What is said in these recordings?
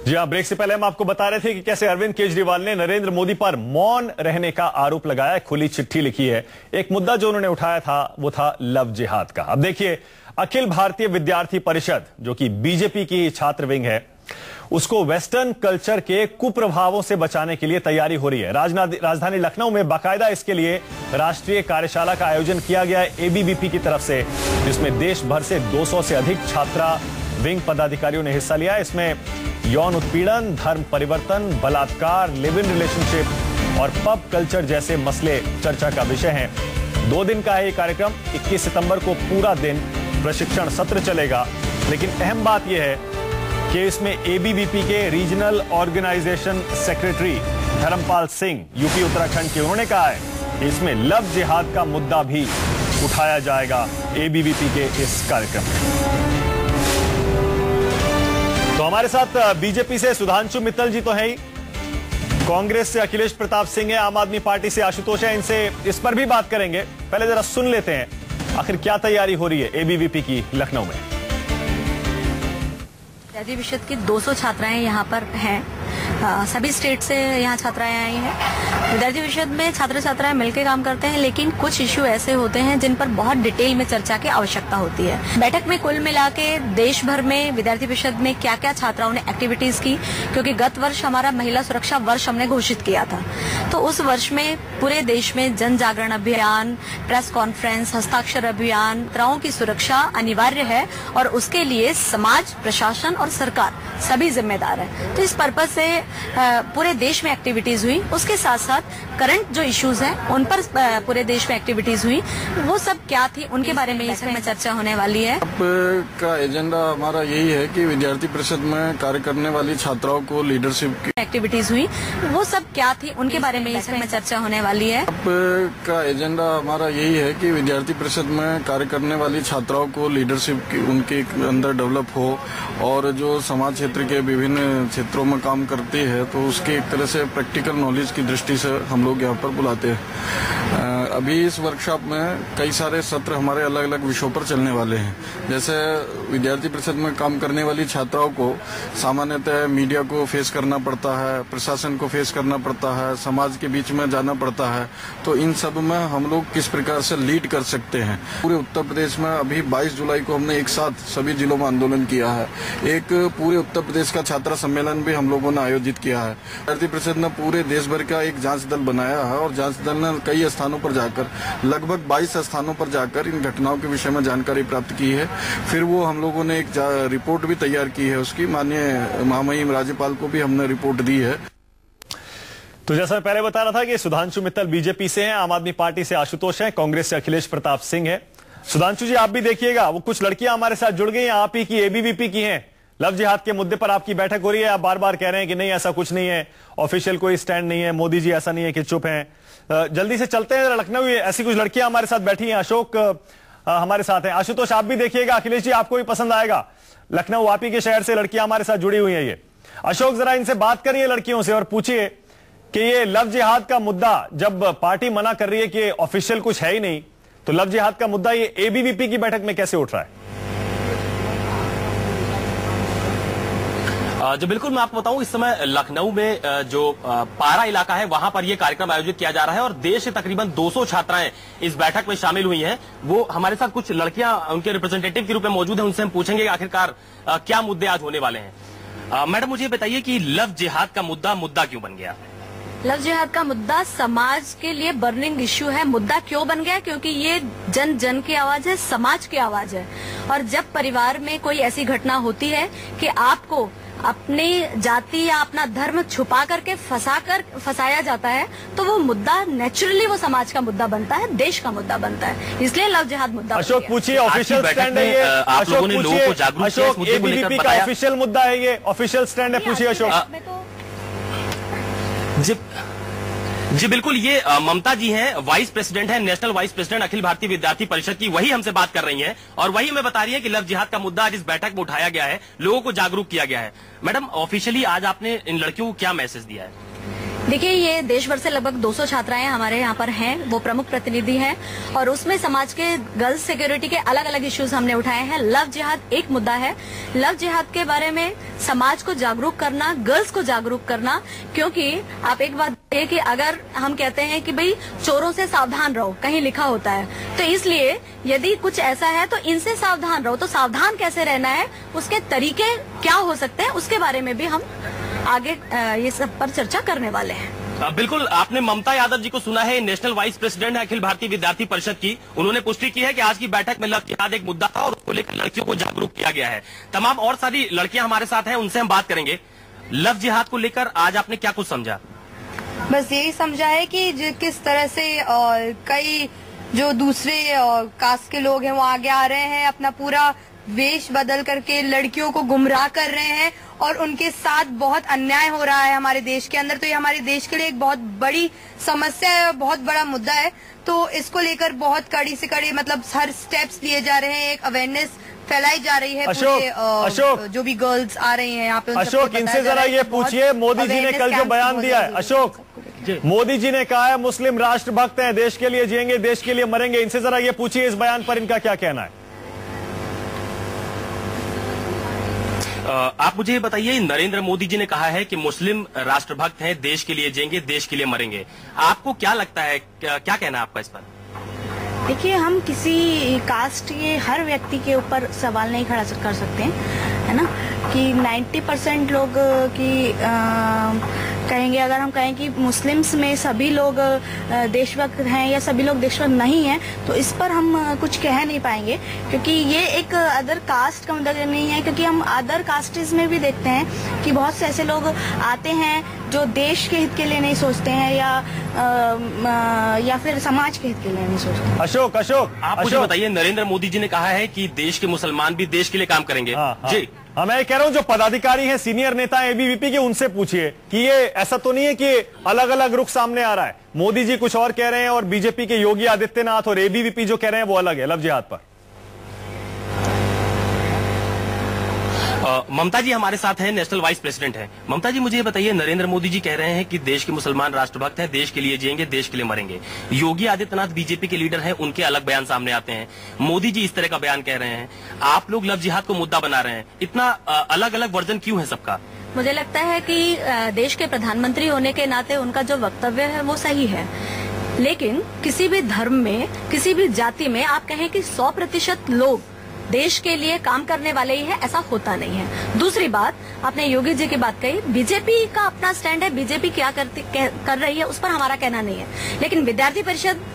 जी हाँ, ब्रेक से पहले हम आपको बता रहे थे कि कैसे अरविंद केजरीवाल ने नरेंद्र मोदी पर मौन रहने का आरोप लगाया, खुली चिट्ठी लिखी है। एक मुद्दा जो उन्होंने उठाया था वो था लव जिहाद का। अब देखिए, अखिल भारतीय विद्यार्थी परिषद जो कि बीजेपी की छात्र विंग है, उसको वेस्टर्न कल्चर के कुप्रभावों से बचाने के लिए तैयारी हो रही है। राजधानी लखनऊ में बाकायदा इसके लिए राष्ट्रीय कार्यशाला का आयोजन किया गया है एबीवीपी की तरफ से, जिसमें देश भर से 200 से अधिक छात्रा विंग पदाधिकारियों ने हिस्सा लिया। इसमें यौन उत्पीड़न, धर्म परिवर्तन, बलात्कार, लिव इन रिलेशनशिप और पब कल्चर जैसे मसले चर्चा का विषय हैं। 2 दिन का है ये कार्यक्रम। 21 सितंबर को पूरा दिन प्रशिक्षण सत्र चलेगा। लेकिन अहम बात यह है कि इसमें एबीवीपी के regional organisation secretary Dharmpal Singh UP Uttarakhand के, उन्होंने कहा है कि इसमें लव जिहाद का मुद्दा भी उठाया जाएगा एबीवीपी के इस कार्यक्रम में। तो हमारे साथ बीजेपी से सुधांशु मित्तल जी तो है ही, कांग्रेस से अखिलेश प्रताप सिंह है, आम आदमी पार्टी से आशुतोष है। इनसे इस पर भी बात करेंगे। पहले जरा सुन लेते हैं आखिर क्या तैयारी हो रही है एबीवीपी की लखनऊ में। विद्यार्थी परिषद की 200 छात्राएं यहाँ पर हैं। सभी स्टेट से यहाँ छात्राएं आई हैं। विद्यार्थी परिषद में छात्र छात्राएं मिलकर काम करते हैं, लेकिन कुछ इश्यू ऐसे होते हैं जिन पर बहुत डिटेल में चर्चा की आवश्यकता होती है। बैठक में कुल मिला के देश भर में विद्यार्थी परिषद में क्या क्या छात्राओं ने एक्टिविटीज की, क्योंकि गत वर्ष हमारा महिला सुरक्षा वर्ष हमने घोषित किया था, तो उस वर्ष में पूरे देश में जन जागरण अभियान, प्रेस कॉन्फ्रेंस, हस्ताक्षर अभियान, छात्राओं की सुरक्षा अनिवार्य है और उसके लिए समाज, प्रशासन और सरकार सभी जिम्मेदार है। तो इस पर्पज से पूरे देश में एक्टिविटीज हुई। उसके साथ साथ करंट जो इश्यूज हैं उन पर पूरे देश में एक्टिविटीज हुई। वो सब क्या थी, उनके बारे में इसमें चर्चा होने वाली है। अब का एजेंडा हमारा यही है कि विद्यार्थी परिषद में कार्य करने वाली छात्राओं को लीडरशिप की एक्टिविटीज हुई। वो सब क्या थी, उनके बारे में इसमें चर्चा होने वाली है। अब का एजेंडा हमारा यही है कि विद्यार्थी परिषद में कार्य करने वाली छात्राओं को लीडरशिप की उनके अंदर डेवलप हो, और जो समाज क्षेत्र के विभिन्न क्षेत्रों में काम करती है तो उसके एक तरह से प्रैक्टिकल नॉलेज की दृष्टि से हम लोग यहाँ पर बुलाते हैं। अभी इस वर्कशॉप में कई सारे सत्र हमारे अलग अलग विषयों पर चलने वाले हैं। जैसे विद्यार्थी परिषद में काम करने वाली छात्राओं को सामान्यतः मीडिया को फेस करना पड़ता है, प्रशासन को फेस करना पड़ता है, समाज के बीच में जाना पड़ता है। तो इन सब में हम लोग किस प्रकार से लीड कर सकते हैं। पूरे उत्तर प्रदेश में अभी 22 जुलाई को हमने एक साथ सभी जिलों में आंदोलन किया है। एक पूरे उत्तर प्रदेश का छात्रा सम्मेलन भी हम लोगों ने आयोजित किया है। विद्यार्थी परिषद ने पूरे देश भर का एक जांच दल बनाया है और जांच दल ने कई स्थानों पर जाकर, लगभग 22 स्थानों पर जाकर इन घटनाओं के विषय में जानकारी प्राप्त की है। फिर वो हम लोगों ने एक रिपोर्ट भी तैयार की है, उसकी माननीय महामहिम राज्यपाल को भी हमने रिपोर्ट दी है। तो जैसा मैं पहले बता रहा था कि सुधांशु मित्तल बीजेपी से हैं, आम आदमी पार्टी से आशुतोष है, कांग्रेस से अखिलेश प्रताप सिंह है। सुधांशु जी, आप भी देखिएगा, वो कुछ लड़कियां हमारे साथ जुड़ गई हैं, आप ही की, एबीवीपी की हैं। लव जिहाद के मुद्दे पर आपकी बैठक हो रही है। आप बार बार कह रहे हैं कि नहीं, ऐसा कुछ नहीं है, ऑफिशियल कोई स्टैंड नहीं है, मोदी जी ऐसा नहीं है कि चुप हैं। जल्दी से चलते हैं लखनऊ। ऐसी कुछ लड़कियां हमारे साथ बैठी हैं। अशोक हमारे साथ हैं। आशुतोष, आप भी देखिएगा। अखिलेश जी, आपको भी पसंद आएगा। लखनऊ आप ही के शहर से लड़कियां हमारे साथ जुड़ी हुई है। ये अशोक, जरा इनसे बात करिए लड़कियों से और पूछिए कि ये लव जिहाद का मुद्दा, जब पार्टी मना कर रही है कि ऑफिशियल कुछ है ही नहीं, तो लव जिहाद का मुद्दा ये एबीवीपी की बैठक में कैसे उठ रहा है? जो बिल्कुल मैं आपको बताऊं, इस समय लखनऊ में जो पारा इलाका है वहां पर यह कार्यक्रम आयोजित किया जा रहा है और देश से तकरीबन 200 छात्राएं इस बैठक में शामिल हुई हैं। वो हमारे साथ कुछ लड़कियां उनके रिप्रेजेंटेटिव के रूप में मौजूद हैं। उनसे हम पूछेंगे कि आखिरकार क्या मुद्दे आज होने वाले हैं। मैडम, मुझे बताइए कि लव जिहाद का मुद्दा क्यों बन गया? लव जिहाद का मुद्दा समाज के लिए बर्निंग इश्यू है। मुद्दा क्यों बन गया? क्योंकि ये जन जन की आवाज है, समाज की आवाज है। और जब परिवार में कोई ऐसी घटना होती है कि आपको अपनी जाति या अपना धर्म छुपा करके फंसाया जाता है, तो वो मुद्दा नेचुरली वो समाज का मुद्दा बनता है, देश का मुद्दा बनता है। इसलिए लव जिहाद मुद्दा। अशोक, पूछिए, ऑफिशियल स्टैंड है ये? अशोक, पूछिए। अशोक, एबीवीपी का ऑफिशियल मुद्दा है ये? ऑफिशियल स्टैंड है? पूछिए अशोक। जी बिल्कुल, ये ममता जी हैं, वाइस प्रेसिडेंट हैं, national vice president Akhil Bharatiya विद्यार्थी परिषद की। वही हमसे बात कर रही हैं और वही हमें बता रही है कि लव जिहाद का मुद्दा आज इस बैठक में उठाया गया है, लोगों को जागरूक किया गया है। मैडम, ऑफिशियली आज आपने इन लड़कियों को क्या मैसेज दिया है? देखिए, ये देश भर से लगभग 200 छात्राएं हमारे यहाँ पर हैं, वो प्रमुख प्रतिनिधि हैं और उसमें समाज के गर्ल्स सिक्योरिटी के अलग अलग इश्यूज हमने उठाए हैं। लव जिहाद एक मुद्दा है। लव जिहाद के बारे में समाज को जागरूक करना, गर्ल्स को जागरूक करना, क्योंकि आप एक बात देखिए कि अगर हम कहते हैं कि भाई चोरों से सावधान रहो, कहीं लिखा होता है, तो इसलिए यदि कुछ ऐसा है तो इनसे सावधान रहो। तो सावधान कैसे रहना है, उसके तरीके क्या हो सकते हैं, उसके बारे में भी हम आगे ये सब पर चर्चा करने वाले हैं। बिल्कुल, आपने ममता यादव जी को सुना है, नेशनल वाइस प्रेसिडेंट है अखिल भारतीय विद्यार्थी परिषद की। उन्होंने पुष्टि की है कि आज की बैठक में लव जिहाद एक मुद्दा था और उसको लेकर लड़कियों को जागरूक किया गया है। तमाम और सारी लड़कियां हमारे साथ हैं, उनसे हम बात करेंगे। लव जिहाद को लेकर आज आपने क्या कुछ समझा? बस यही समझा है कि किस तरह से कई जो दूसरे कास्ट के लोग हैं वो आगे आ रहे हैं, अपना पूरा वेश बदल करके लड़कियों को गुमराह कर रहे हैं और उनके साथ बहुत अन्याय हो रहा है हमारे देश के अंदर। तो ये हमारे देश के लिए एक बहुत बड़ी समस्या है और बहुत बड़ा मुद्दा है। तो इसको लेकर बहुत कड़ी से कड़ी मतलब हर स्टेप्स लिए जा रहे हैं, एक अवेयरनेस फैलाई जा रही है। अशोक, जो भी गर्ल्स आ रही हैं यहाँ पे, अशोक, इनसे जरा ये पूछिए, मोदी जी ने कल जो बयान दिया है, अशोक, मोदी जी ने कहा है मुस्लिम राष्ट्रभक्त हैं, देश के लिए जिएंगे, देश के लिए मरेंगे, इनसे जरा ये पूछिए इस बयान पर इनका क्या कहना है? आप मुझे बताइए, नरेंद्र मोदी जी ने कहा है कि मुस्लिम राष्ट्रभक्त हैं, देश के लिए जिएंगे, देश के लिए मरेंगे। आपको क्या लगता है, क्या कहना है आपका इस पर? देखिए, हम किसी कास्ट के हर व्यक्ति के ऊपर सवाल नहीं खड़ा कर सकते हैं, है ना, कि 90% लोग की कहेंगे, अगर हम कहें कि मुस्लिम्स में सभी लोग देशभक्त हैं या सभी लोग देशभक्त नहीं हैं, तो इस पर हम कुछ कह नहीं पाएंगे, क्योंकि ये एक अदर कास्ट का मुद्दा नहीं है। क्योंकि हम अदर कास्टेज में भी देखते हैं कि बहुत से ऐसे लोग आते हैं जो देश के हित के लिए नहीं सोचते हैं या फिर समाज के हित के लिए नहीं सोचते। अशोक, आप मुझे बताइए, नरेंद्र मोदी जी ने कहा है कि देश के मुसलमान भी देश के लिए काम करेंगे। जी हाँ, मैं कह रहा हूं जो पदाधिकारी हैं, सीनियर नेता एबीवीपी के, उनसे पूछिए कि ये ऐसा तो नहीं है कि अलग अलग रुख सामने आ रहा है। मोदी जी कुछ और कह रहे हैं और बीजेपी के योगी आदित्यनाथ और एबीवीपी जो कह रहे हैं वो अलग है लव जिहाद पर। ममता जी हमारे साथ हैं, नेशनल वाइस प्रेसिडेंट हैं। ममता जी, मुझे ये बताइए, नरेंद्र मोदी जी कह रहे हैं कि देश के मुसलमान राष्ट्रभक्त हैं, देश के लिए जिएंगे, देश के लिए मरेंगे। योगी आदित्यनाथ बीजेपी के लीडर हैं, उनके अलग बयान सामने आते हैं। मोदी जी इस तरह का बयान कह रहे हैं, आप लोग लव जिहाद को मुद्दा बना रहे हैं। इतना अलग अलग वर्जन क्यों है सबका? मुझे लगता है कि देश के प्रधानमंत्री होने के नाते उनका जो वक्तव्य है वो सही है, लेकिन किसी भी धर्म में, किसी भी जाति में आप कहें कि 100% लोग देश के लिए काम करने वाले ही है, ऐसा होता नहीं है। दूसरी बात, आपने योगी जी की बात कही, बीजेपी का अपना स्टैंड है, बीजेपी क्या कर रही है उस पर हमारा कहना नहीं है, लेकिन विद्यार्थी परिषद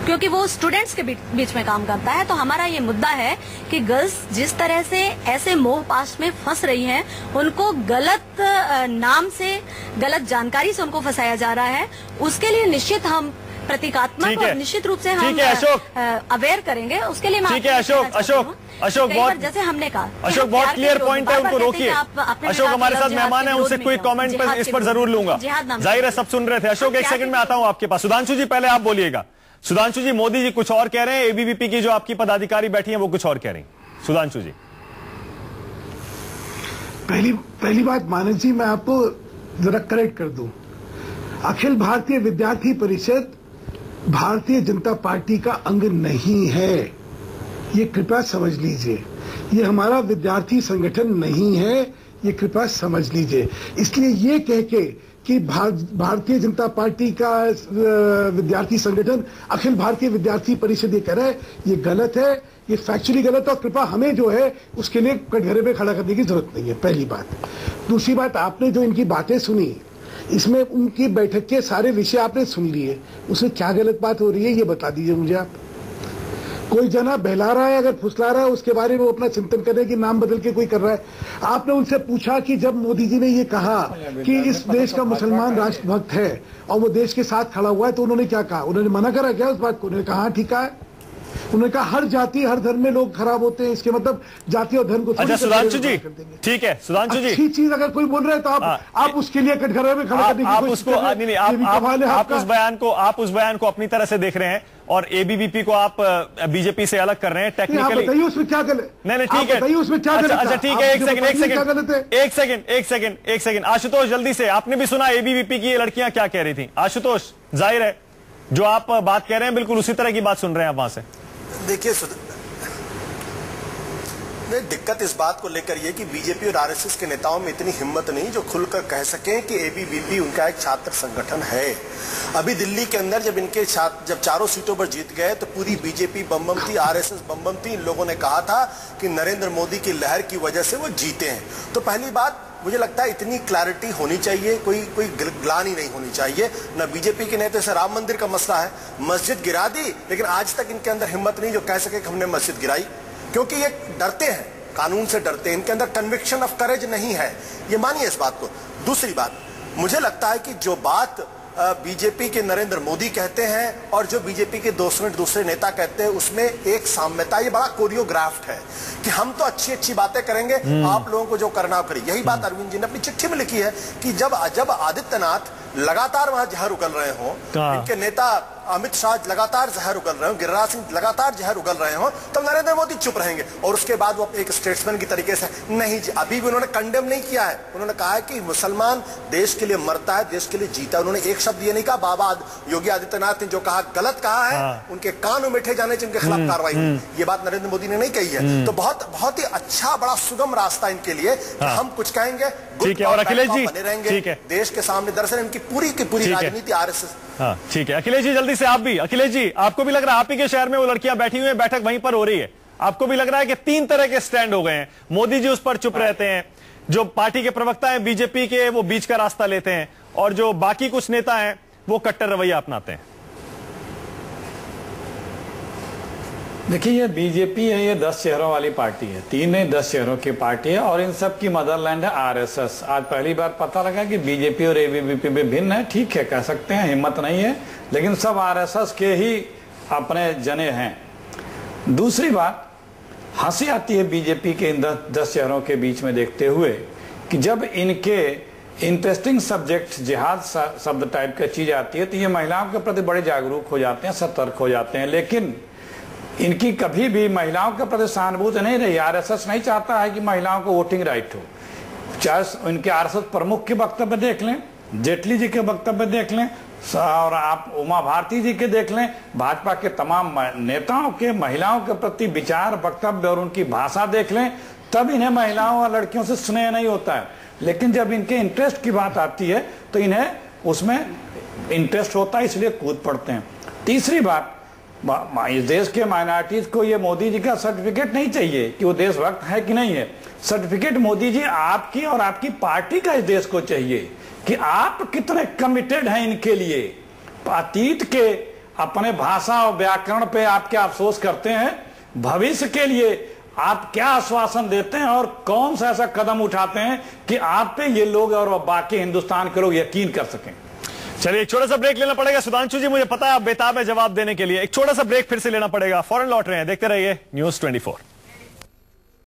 क्योंकि वो स्टूडेंट्स के बीच में काम करता है, तो हमारा ये मुद्दा है कि गर्ल्स जिस तरह से ऐसे मोह पाश में फंस रही हैं, उनको गलत नाम से, गलत जानकारी से उनको फंसाया जा रहा है, उसके लिए निश्चित हम प्रतीकात्मक और निश्चित रूप से हम अवेयर करेंगे। उसके लिए ठीक है अशोक, बहुत जैसे हमने कहा, अशोक बहुत क्लियर पॉइंट है, उनको रोकिए। अशोक हमारे साथ मेहमान है, उनसे कोई कमेंट पर इस पर जरूर लूंगा। जाहिर है सब सुन रहे थे। अशोक एक सेकंड में आता हूं आपके पास। सुधांशु जी पहले आप बोलिएगा। सुधांशु जी, मोदी जी कुछ और कह रहे हैं, एबीवीपी की जो आपकी पदाधिकारी बैठी है वो कुछ और कह रही हैं। सुधांशु जी, पहली बात मानस जी, मैं आपको जरा करेक्ट कर दूं। अखिल भारतीय विद्यार्थी परिषद भारतीय जनता पार्टी का अंग नहीं है, ये कृपया समझ लीजिए। ये हमारा विद्यार्थी संगठन नहीं है, ये कृपया समझ लीजिए। इसलिए ये कह के कि भारतीय जनता पार्टी का विद्यार्थी संगठन अखिल भारतीय विद्यार्थी परिषद ये कह रहा है, ये गलत है, ये फैक्चुअली गलत है और कृपया हमें जो है उसके लिए कटघरे पे खड़ा करने की जरूरत नहीं है, पहली बात। दूसरी बात, आपने जो इनकी बातें सुनी, इसमें उनकी बैठक के सारे विषय आपने सुन लिए, उसमें क्या गलत बात हो रही है ये बता दीजिए मुझे आप। कोई जना बहला रहा है, अगर फुसला रहा है, उसके बारे में वो अपना चिंतन करे कि नाम बदल के कोई कर रहा है। आपने उनसे पूछा कि जब मोदी जी ने ये कहा कि इस देश का मुसलमान राष्ट्रभक्त है और वो देश के साथ खड़ा हुआ है, तो उन्होंने क्या कहा? उन्होंने मना करा क्या उस बात को? उन्होंने कहा ठीक है। उन्होंने कहा हर जाति हर धर्म में लोग खराब होते हैं, इसके मतलब जाति और धर्म को अच्छा सुधांशु जी, ठीक है सुधांशु जी, अच्छी चीज अगर कोई बोल रहा है तो आप उसके लिए कटघरे में खड़ा करने की कोशिश कर रहे हैं। आप उस बयान को अपनी तरह से देख रहे हैं और एबीवीपी को आप बीजेपी से अलग कर रहे हैं टेक्निकली। बताइए उसमें क्या गलत? नहीं ठीक है, उसमें क्या गलत? अच्छा ठीक है, एक सेकंड आशुतोष, जल्दी से, आपने भी सुना एबीवीपी की ये लड़कियां क्या कह रही थी? आशुतोष, जाहिर है जो आप बात कह रहे हैं बिल्कुल उसी तरह की बात सुन रहे हैं आप वहां से। देखिए दिक्कत इस बात को लेकर ये कि बीजेपी और आरएसएस के नेताओं में इतनी हिम्मत नहीं जो खुलकर कह सकें कि एबीवीपी उनका एक छात्र संगठन है। अभी दिल्ली के अंदर जब चारों सीटों पर जीत गए तो पूरी बीजेपी बम थी, आरएसएस बम थी। इन लोगों ने कहा था कि नरेंद्र मोदी की लहर की वजह से वो जीते हैं। तो पहली बात मुझे लगता है इतनी क्लैरिटी होनी चाहिए, कोई ग्लानि नहीं होनी चाहिए। न बीजेपी के नेता से राम मंदिर का मसला है, मस्जिद गिरा दी, लेकिन आज तक इनके अंदर हिम्मत नहीं जो कह सके कि हमने मस्जिद गिराई, क्योंकि ये डरते हैं, कानून से डरते हैं, इनके अंदर कन्विक्शन ऑफ करेज नहीं है। ये मानिए इस बात को। दूसरी बात, मुझे लगता है कि जो बात बीजेपी के नरेंद्र मोदी कहते हैं और जो बीजेपी के दूसरे नेता कहते हैं उसमें एक साम्यता, ये बड़ा कोरियोग्राफ्ड है कि हम तो अच्छी बातें करेंगे, आप लोगों को जो करना करिए। यही बात अरविंद जी ने अपनी चिट्ठी में लिखी है कि जब आदित्यनाथ लगातार वहां जहर उगल रहे हो, इनके नेता अमित शाह लगातार जहर उगल रहे हो, गिरिराज सिंह लगातार जहर उगल रहे हो, तब नरेंद्र मोदी चुप रहेंगे। और उसके बाद वो एक स्टेट्समैन की तरीके से नहीं, अभी भी उन्होंने कंडेम नहीं किया है। उन्होंने कहा है कि मुसलमान देश के लिए मरता है, देश के लिए जीता है। उन्होंने एक शब्द ये नहीं कहा, बाबा योगी आदित्यनाथ ने जो कहा गलत कहा है, उनके कान बैठे जाने से उनके खिलाफ कार्रवाई हुई। ये बात नरेंद्र मोदी ने नहीं कही है। तो बहुत ही अच्छा बड़ा सुगम रास्ता इनके लिए, हम कुछ कहेंगे ठीक है। और अखिलेश जी बने रहेंगे देश के सामने। दरअसल इनकी पूरी की पूरी राजनीति आरएसएस। हाँ ठीक है अखिलेश जी, जल्दी से आप भी। अखिलेश जी, आपको भी लग रहा है आप ही के शहर में वो लड़कियां बैठी हुई हैं, बैठक वहीं पर हो रही है, आपको भी लग रहा है कि 3 तरह के स्टैंड हो गए हैं? मोदी जी उस पर चुप रहते हैं, जो पार्टी के प्रवक्ता हैं बीजेपी के वो बीच का रास्ता लेते हैं, और जो बाकी कुछ नेता हैं वो कट्टर रवैया अपनाते हैं। देखिए ये बीजेपी है, ये 10 शहरों वाली पार्टी है, 3 नहीं 10 शहरों की पार्टी है, और इन सब की मदरलैंड है आरएसएस। आज पहली बार पता लगा कि बीजेपी और एबीवीपी में भिन्न है। ठीक है, कह सकते हैं हिम्मत नहीं है, लेकिन सब आरएसएस के ही अपने जने हैं। दूसरी बात, हंसी आती है बीजेपी के इन 10 शहरों के बीच में देखते हुए कि जब इनके इंटरेस्टिंग सब्जेक्ट जिहाद शब्द टाइप की चीज आती है तो ये महिलाओं के प्रति बड़े जागरूक हो जाते हैं, सतर्क हो जाते हैं, लेकिन इनकी कभी भी महिलाओं के प्रति सहानुभूति नहीं रही। आरएसएस नहीं चाहता है कि महिलाओं को वोटिंग राइट हो। चाहे इनके आरएसएस प्रमुख के वक्तव्य देख लें, जेटली जी के वक्तव्य देख लें, और आप उमा भारती जी के देख लें, भाजपा के तमाम नेताओं के महिलाओं के प्रति विचार, वक्तव्य और उनकी भाषा देख लें, तब इन्हें महिलाओं और लड़कियों से स्नेह नहीं होता है। लेकिन जब इनके इंटरेस्ट की बात आती है तो इन्हें उसमें इंटरेस्ट होता है, इसलिए कूद पड़ते हैं। तीसरी बात, इस देश के माइनॉरिटीज को ये मोदी जी का सर्टिफिकेट नहीं चाहिए कि वो देशभक्त है कि नहीं है। सर्टिफिकेट मोदी जी आपकी और आपकी पार्टी का इस देश को चाहिए कि आप कितने कमिटेड हैं इनके लिए। अतीत के अपने भाषा और व्याकरण पे आप क्या अफसोस करते हैं, भविष्य के लिए आप क्या आश्वासन देते हैं और कौन सा ऐसा कदम उठाते हैं कि आप पे ये लोग और बाकी हिंदुस्तान के लोग यकीन कर सकें। चलिए एक छोटा सा ब्रेक लेना पड़ेगा। सुधांशु जी, मुझे पता है आप बेताब है जवाब देने के लिए, एक छोटा सा ब्रेक फिर से लेना पड़ेगा, फौरन लौट रहे हैं, देखते रहिए News 24।